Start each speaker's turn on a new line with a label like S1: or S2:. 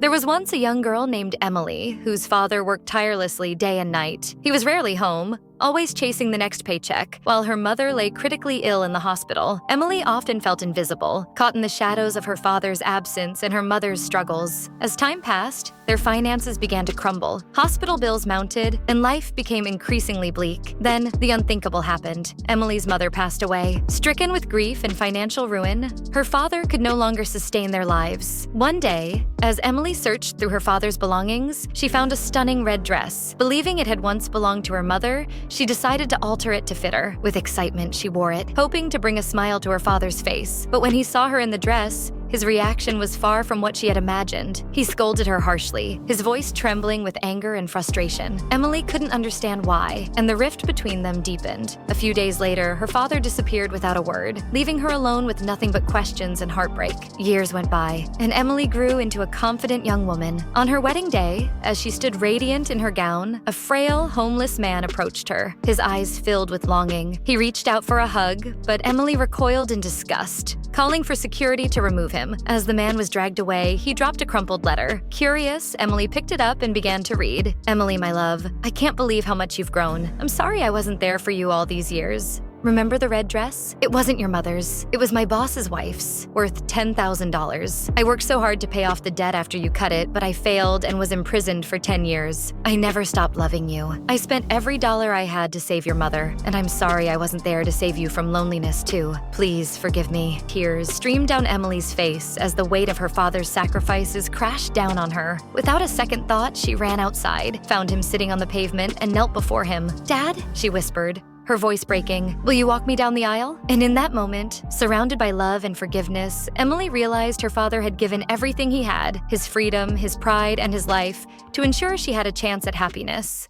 S1: There was once a young girl named Emily, whose father worked tirelessly day and night. He was rarely home, always chasing the next paycheck, while her mother lay critically ill in the hospital. Emily often felt invisible, caught in the shadows of her father's absence and her mother's struggles. As time passed, their finances began to crumble. Hospital bills mounted, and life became increasingly bleak. Then, the unthinkable happened. Emily's mother passed away. Stricken with grief and financial ruin, her father could no longer sustain their lives. One day, as Emily searched through her father's belongings, she found a stunning red dress. Believing it had once belonged to her mother, she decided to alter it to fit her. With excitement, she wore it, hoping to bring a smile to her father's face. But when he saw her in the dress, his reaction was far from what she had imagined. He scolded her harshly, his voice trembling with anger and frustration. Emily couldn't understand why, and the rift between them deepened. A few days later, her father disappeared without a word, leaving her alone with nothing but questions and heartbreak. Years went by, and Emily grew into a confident young woman. On her wedding day, as she stood radiant in her gown, a frail, homeless man approached her, his eyes filled with longing. He reached out for a hug, but Emily recoiled in disgust, calling for security to remove him. As the man was dragged away, he dropped a crumpled letter. Curious, Emily picked it up and began to read. "Emily, my love, I can't believe how much you've grown. I'm sorry I wasn't there for you all these years. Remember the red dress? It wasn't your mother's. It was my boss's wife's, worth $10,000. I worked so hard to pay off the debt after you cut it, but I failed and was imprisoned for 10 years. I never stopped loving you. I spent every dollar I had to save your mother, and I'm sorry I wasn't there to save you from loneliness too. Please forgive me." Tears streamed down Emily's face as the weight of her father's sacrifices crashed down on her. Without a second thought, she ran outside, found him sitting on the pavement, and knelt before him. "Dad?" she whispered, her voice breaking. "Will you walk me down the aisle?" And in that moment, surrounded by love and forgiveness, Emily realized her father had given everything he had, his freedom, his pride, and his life, to ensure she had a chance at happiness.